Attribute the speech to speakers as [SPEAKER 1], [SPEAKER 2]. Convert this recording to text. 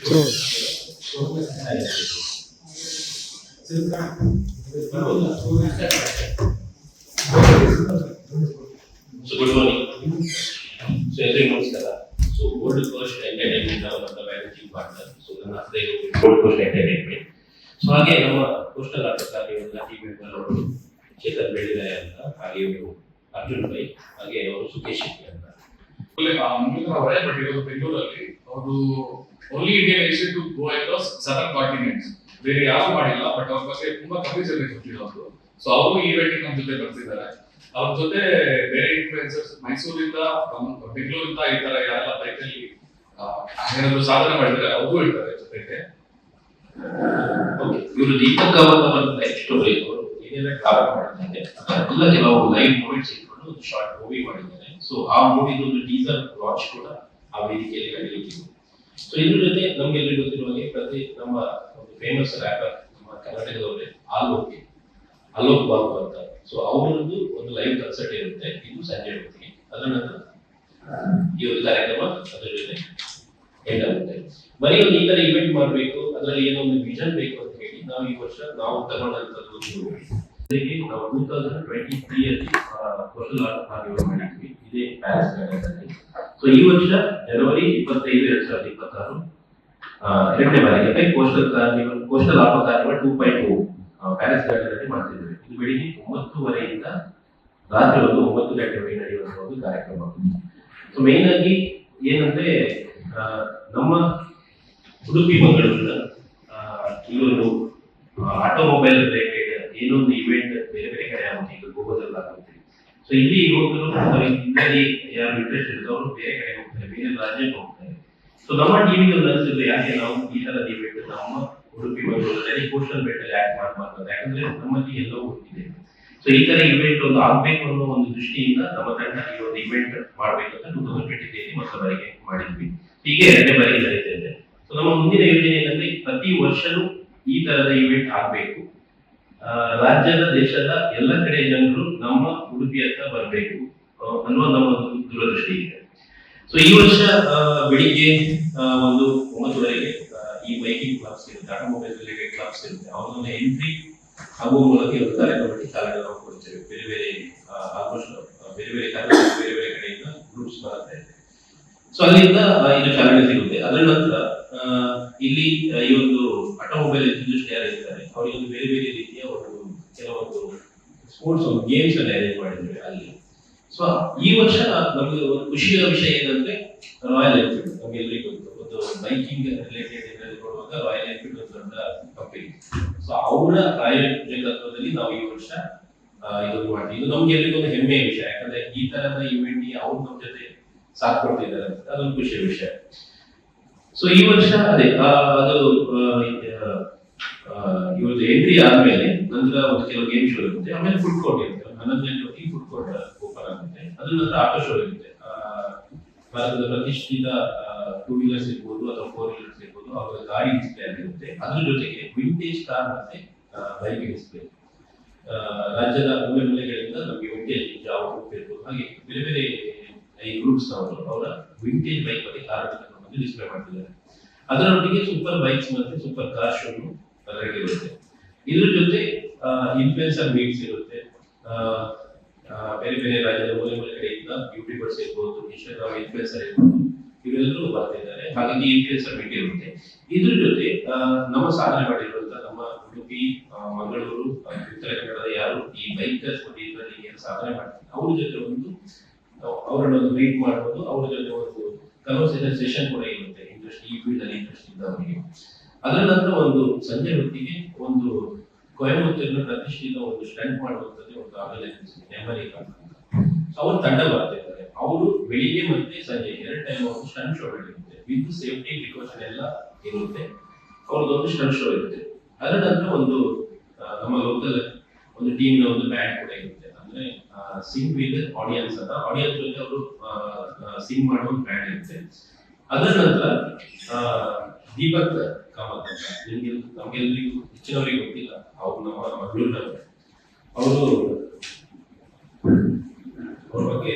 [SPEAKER 1] Good morning. So everyone knows that. So Gold Coast Entertainment our managing partner. So ನನ್ನ ಹತ್ರ ಇರೋದು Gold Coast Entertainment. So ಹಾಗೆ ನಮ್ಮ coastal ಆಟಗಾರರು ಎಲ್ಲ ಟೀಮ್ ಮೆಂಬರ್ ಅವರು ಚೇತನ್ ಬೆಳ್ಳಿರಾಯ ಅಂತ, ಹಾಗೆ ಇವರು ಅರ್ಜುನ್ ಬೈ, ಹಾಗೆ ಅವರು ಸುಖೇಶ್ ಶೆಟ್ಟಿ ಅಂತ.
[SPEAKER 2] ಅವರೇ ಬಟ್ ಇವರು ಬೆಂಗಳೂರಲ್ಲಿ ಅವರು only Indian Asian to go across 7 continents. ಬೇರೆ ಯಾರು ಮಾಡಿಲ್ಲ, ಬಟ್ ಅವ್ರ ಬಗ್ಗೆ ತುಂಬಾ ಕಮ್ಮಿ ಜನ ಗೊತ್ತಿರೋದು. ಸೊ ಅವರು ಈವೆಂಟ್ ನಮ್ಮ ಜೊತೆ ಬರ್ತಿದ್ದಾರೆ. ಅವ್ರ ಜೊತೆ ಬೇರೆ ಇನ್ಫ್ಲೂಯೆನ್ಸರ್ಸ್ ಮೈಸೂರಿಂದ, ಬೆಂಗಳೂರಿಂದ ಈ ತರ ಯಾರೆಲ್ಲ ಬೈಕಲ್ಲಿ ಏನಾದ್ರು ಸಾಧನೆ ಮಾಡಿದ್ದಾರೆ ಅವರು ಇರ್ತಾರೆ ಜೊತೆಗೆ.
[SPEAKER 1] ಇವರು ದೀಪಕ್ ಅವರ ಲೈಫ್ ಸ್ಟೋರಿ ಅವರು ಏನೆಲ್ಲ ಟ್ರಾವೆಲ್ ಮಾಡಿದ್ದಾರೆ ಎಲ್ಲ ಕೆಲವು ಲೈವ್ ಮೂಮೆಂಟ್ಸ್ ಇಟ್ಕೊಂಡು ಒಂದು ಶಾರ್ಟ್ ಮೂವಿ ಮಾಡಿದ್ದಾರೆ. ಸೊ ಆ ಮೂವಿದು ಒಂದು ಟೀಸರ್ ಲಾಂಚ್ ಕೂಡ ಆ ವೇದಿಕೆಯಲ್ಲಿ ನಡೆಯುತ್ತಿದೆ. ಸೊ ಇದ್ರ ಜೊತೆ ನಮ್ಗೆಲ್ಲರಿಗೂ ಗೊತ್ತಿರುವ ಹಾಗೆ ಪ್ರತಿ ನಮ್ಮ ಒಂದು ಫೇಮಸ್ ರ್ಯಾಪರ್ ನಮ್ಮ ಕರ್ನಾಟಕದವರೇ ಅಲೋಕ್ ಬಾಬು ಅಂತ. ಸೊ ಅವರದ್ದು ಒಂದು ಲೈವ್ ಕನ್ಸರ್ಟ್ ಇರುತ್ತೆ, ಇದು ಸಂಜೆ ಹೊತ್ತಿಗೆ. ಅದರ ನಂತರ ಈ ಒಂದು ಕಾರ್ಯಕ್ರಮ ಅದರ ಜೊತೆ ಎಂಡ್ ಆಗುತ್ತೆ. ಬರೀ ಒಂದು ಈ ತರ ಇವೆಂಟ್ ಮಾಡಬೇಕು, ಅದರಲ್ಲಿ ಏನೋ ಒಂದು ವಿಷನ್ ಬೇಕು ಅಂತ ಹೇಳಿ ನಾವು ಈ ವರ್ಷ ನಾವು ತಗೊಂಡಂತದ್ದು ನಾವು 2023 ಅಲ್ಲಿ ಕೋಸ್ಟಲ್ ಆರ್ಟ್ ಮಾಡಿದ್ವಿ, ಇದೇ ಪ್ಯಾರಿಸ್ ಗಾರ್ಡನ್. ಸೊ ಈ ವರ್ಷ ಜನವರಿ 25, 2026 ಎರಡನೇ ಬಾರಿಗೆ coastal art carnival 2.0 Paris garden ಅಲ್ಲಿ ಮಾಡ್ತಿದ್ದೇವೆ. ಇದು ಬೆಳಿಗ್ಗೆ 9:30 ರಾತ್ರಿ 9 ಗಂಟೆವರೆಗೆ ನಡೆಯುವಂತಹ ಒಂದು ಕಾರ್ಯಕ್ರಮ. ಸೊ ಮೇನ್ ಆಗಿ ಏನಂದ್ರೆ ನಮ್ಮ ಉಡುಪಿ ಮಂಗಳೂರಿನ ಈ ಒಂದು ಆಟೋಮೊಬೈಲ್ ರಿಲೇಟೆಡ್ ಏನೊಂದು ಇವೆಂಟ್ ಬೇರೆ ಬೇರೆ ಕಡೆ ಆಗುತ್ತೆ, ಈಗ ಗೋವಾದಲ್ಲಿ ಆಗುತ್ತೆ. ಸೊ ಇಲ್ಲಿ ಯುವಕರು ಇದರಲ್ಲಿ ಯಾರು ಇಂಟ್ರೆಸ್ಟ್ ಇರುತ್ತೆ ಅವರು ಬೇರೆ ಕಡೆ ಹೋಗ್ತಾರೆ, ಬೇರೆ ರಾಜ್ಯಕ್ಕೆ ಹೋಗ್ತಾರೆ. ಸೊ ನಮ್ಮ ಟಿವಿಗೆ ಒಂದು ಅನಿಸಿದ್ರೆ ಯಾಕೆ ನಾವು ಈ ತರದ ಇವೆಂಟ್ ನಮ್ಮ ಉಡುಪಿ ಮಂಗಳೂರಲ್ಲಿ ಕೋಸ್ಟಲ್ ಬೆಲ್ಟ್ ಅಲ್ಲಿ ಯಾಕೆ ಮಾಡ್ಬಾರ್ದು, ಯಾಕಂದ್ರೆ ನಮ್ಮಲ್ಲಿ ಎಲ್ಲವೂ ಇದೆ. ಸೊ ಈ ತರ ಇವೆಂಟ್ ಒಂದು ಆಗ್ಬೇಕು ಅನ್ನೋ ಒಂದು ದೃಷ್ಟಿಯಿಂದ ನಮ್ಮ ತಂಡ ಈ ಒಂದು ಇವೆಂಟ್ ಮಾಡ್ಬೇಕಂತ 2023 ಮೊದಲ ಬಾರಿಗೆ ಮಾಡಿದ್ವಿ. ಹೀಗೆ ಎರಡನೇ ಬಾರಿಗೆ ನಡೀತಾ ಇದೆ. ಸೊ ನಮ್ಮ ಮುಂದಿನ ಯೋಜನೆ ಏನಂದ್ರೆ ಪ್ರತಿ ವರ್ಷನೂ ಈ ತರದ ಇವೆಂಟ್ ಆಗ್ಬೇಕು, ರಾಜ್ಯದ ದೇಶದ ಎಲ್ಲ ಕಡೆ ಜನರು ನಮ್ಮ ಉಡುಪಿ ಹತ್ರ ಬರಬೇಕು ಅನ್ನುವ ನಮ್ಮ ಒಂದು ದೂರದೃಷ್ಟಿ ಇದೆ. ಸೊ ಈ ವರ್ಷ ಬೆಳಿಗ್ಗೆ 9:30 ಈ ಬೈಕಿಂಗ್ ಕ್ಲಬ್ಸ್ ಇರುತ್ತೆ, ಆಟೋಮೊಬೈಲ್ ರಿಲೇಟೆಡ್ ಕ್ಲಬ್ಸ್ ಇರುತ್ತೆ, ಅವರನ್ನ ಎಂಟ್ರಿ ಆಗುವ ಮೂಲಕ ಒಂದು ಕಾರ್ಯಕ್ರಮಕ್ಕೆ ಚಾಲನೆ ನಾವು ಕೊಡ್ತೇವೆ. ಬೇರೆ ಬೇರೆ ಆಲ್ಮೋಸ್ಟ್ ಬೇರೆ ಬೇರೆ ಕಡೆಯಿಂದ ಗ್ರೂಪ್ಸ್ ಬರುತ್ತೆ. ಸೊ ಅಲ್ಲಿಂದ ಇದು ಚಾಲನೆ ಸಿಗುತ್ತೆ. ಅದರ ನಂತರ ಇಲ್ಲಿ ಈ ಒಂದು ಆಟೋಮೊಬೈಲ್ ಎಂಥೂಸಿಯಾಸ್ಟ್ ಯಾರು ಇರ್ತಾರೆ ಅವರಿಗೆ ಒಂದು ಬೇರೆ ಬೇರೆ ರೀತಿಯ ಒಂದು ಕೆಲವೊಂದು ಸ್ಪೋರ್ಟ್ಸ್ ಒಂದು ಗೇಮ್ಸ್ ಅನ್ನು ಅರೇಂಜ್ ಮಾಡಿದ್ದೇವೆ ಅಲ್ಲಿ. ಸೊ ಈ ವರ್ಷ ನಮಗೆ ಒಂದು ಖುಷಿಯ ವಿಷಯ ಏನಂದ್ರೆ ರಾಯಲ್ ಎನ್ಫೀಲ್ಡ್, ನಮಗೆ ಎಲ್ಲರಿಗೂ ಒಂದು ಬೈಕಿಂಗ್ ರಿಲೇಟೆಡ್ ಏನಾದ್ರು ಕೊಡುವಾಗ ರಾಯಲ್ ಎನ್ಫೀಲ್ಡ್ ಒಂದು ದೊಡ್ಡ ಕಂಪನಿ. ಸೊ ಅವರ ಪ್ರಾಯೋಜಕತ್ವದಲ್ಲಿ ನಾವು ಈ ವರ್ಷ ಇದನ್ನು ಮಾಡ್ತೀವಿ. ಇದು ನಮ್ಗೆ ಎಲ್ಲರಿಗೂ ಒಂದು ಹೆಮ್ಮೆಯ ವಿಷಯ, ಯಾಕಂದ್ರೆ ಈ ತರದ ಇವೆಂಟ್ ಅವ್ರು ನಮ್ಮ ಜೊತೆ ಸಾಥ್ ಕೊಡ್ತಿದ್ದಾರೆ ಅಂತ ಅದೊಂದು ಖುಷಿಯ ವಿಷಯ. ಸೊ ಈ ವರ್ಷ ಅದೇ ಅದು ಇವತ್ತು ಎಂಟ್ರಿ ಆದ್ಮೇಲೆ ನಂತರ ಒಂದು ಕೆಲವು ಗೇಮ್ ಶೋ ಇರುತ್ತೆ, ಆಮೇಲೆ ಫುಡ್ ಕೋರ್ಟ್ ಇರುತ್ತೆ. 11 ಗಂಟೆಗೆ ಫುಡ್ ಕೋರ್ಟ್ ಓಪನ್ ಆಗುತ್ತೆ. ಅದ್ರ ನಂತರ ಆಟೋ ಶೋ ಇರುತ್ತೆ. ಭಾರತದ ಪ್ರತಿಷ್ಠಿತ 2 ವೀಲರ್ಸ್ ಇರ್ಬೋದು ಅಥವಾ 4 ವೀಲರ್ಸ್ ಇರ್ಬೋದು, ಅವರ ಗಾಡಿ ಡಿಸ್ಪ್ಲೇ ಆಗಿರುತ್ತೆ. ಅದ್ರ ಜೊತೆಗೆ ವಿಂಟೇಜ್ ಕಾರ್ ಮತ್ತೆ ಬೈಕ್ ಡಿಸ್ಪ್ಲೇ. ರಾಜ್ಯದ ಮೂಲೆಗಳಿಂದ ನಮಗೆ ವಿಂಟೇಜ್ ಜಾವ ಇರ್ಬೋದು, ಹಾಗೆ ಬೇರೆ ಬೇರೆ ಈ ಗ್ರೂಪ್ಸ್ ಅವರ ವಿಂಟೇಜ್ ಬೈಕ್ ಮತ್ತೆ ಕಾರ್ ಡಿಸ್ಪ್ಲೇ ಮಾಡ್ತಿದ್ದಾರೆ. ಅದರೊಟ್ಟಿಗೆ ಸೂಪರ್ ಬೈಕ್ಸ್ ಮತ್ತೆ ಸೂಪರ್ ಕಾರ್ ಶೋ ಇರುತ್ತೆ. ಇದ್ರ ಜೊತೆ ಇನ್ಫ್ಲುಯೆನ್ಸರ್ ಮೀಟ್ಸ್ ಇರುತ್ತೆ. ಬೇರೆ ಬೇರೆ ರಾಜ್ಯದ ಮೂಲೆ ಕಡೆಯಿಂದ ಯೂಟ್ಯೂಬರ್ಸ್ ಇರ್ಬೋದು, ಇನ್ಸ್ಟಾಗ್ರಾಮ್ ಇನ್ಫ್ಲುಯೆನ್ಸರ್ ಇರ್ಬೋದು, ಇವೆಲ್ಲರೂ ಬರ್ತಿದ್ದಾರೆ. ಹಾಗಾಗಿ ಇನ್ಫ್ಲುಯೆನ್ಸರ್ ಮೀಟ್ ಇರುತ್ತೆ. ಇದ್ರ ಜೊತೆ ನಮ್ಮ ಸಾಧನೆ ಮಾಡಿರುವಂತಹ ನಮ್ಮ ಉಡುಪಿ, ಮಂಗಳೂರು, ಉತ್ತರ ಕನ್ನಡದ ಯಾರು ಈ ಬೈಕರ್ಸ್ ಮತ್ತು ಇದರಲ್ಲಿ ಏನು ಸಾಧನೆ ಮಾಡ್ತಾರೆ ಅವ್ರ ಜೊತೆ ಅವರನ್ನು ಮೀಟ್ ಮಾಡಬಹುದು. ಅವ್ರ ಜೊತೆ ಒಂದು ಕನ್ವರ್ಸೇಷನ್ ಸೆಷನ್ ಕೂಡ ಇರುತ್ತೆ, ಈ ಫೀಲ್ಡ್ ಅಲ್ಲಿ ಇಂಟ್ರೆಸ್ಟ್ ಇದ್ದವರಿಗೆ. ಅದರ ನಂತರ ಒಂದು ಸಂಜೆ ಹೊತ್ತಿಗೆ ಒಂದು ಕೊಯಮತ್ತೂರಿನ ಪ್ರತಿಷ್ಠಿತ ಒಂದು ಸ್ಟಂಟ್ ಮಾಡುವಂತದ್ದು ಒಂದು ಆರ್ಗನೈಸೇಷನ್ ಮೆಮರಿ ಕಾರ್ಡ್ ಅಂತ. ಅವ್ರ ತಂಡ ಬರ್ತಿದ್ದಾರೆ. ಅವರು ಬೆಳಿಗ್ಗೆ ಮತ್ತೆ ಸಂಜೆ 2 ಟೈಮ್ ಒಂದು ಸ್ಟಂಟ್ ಶೋ ಇರುತ್ತೆ, ವಿತ್ ಸೇಫ್ಟಿ ಪ್ರಿಕಾಷನ್ ಎಲ್ಲ ಇರುತ್ತೆ. ಅವ್ರದ್ದೊಂದು ಸ್ಟಂಟ್ ಶೋ ಇರುತ್ತೆ. ಅದರ ನಂತರ ಒಂದು ನಮ್ಮ ಲೋಕಲ್ ಒಂದು ಟೀಮ್ ನ ಒಂದು ಬ್ಯಾಂಡ್ ಕೂಡ ಇರುತ್ತೆ, ಅಂದ್ರೆ ಸಿಂಗ್ ವಿತ್ ಆಡಿಯನ್ಸ್ ಅಂತ. ಆಡಿಯನ್ಸ್ ಜೊತೆ ಅವರು ಸಿಂಗ್ ಮಾಡುವ ಒಂದು ಬ್ಯಾಂಡ್ ಇರುತ್ತೆ. ಅದರ ನಂತರ ದೀಪಕ್ ಕಾಮತ್ ಅಂತ, ನಮ್ಗೆಲ್ಲರಿಗೂ ಹೆಚ್ಚಿನವರಿಗೆ ಗೊತ್ತಿಲ್ಲ, ಅವ್ರು ನಮ್ಮ ಮಂಗಳೂರಿನವರು. ಅವ್ರ ಬಗ್ಗೆ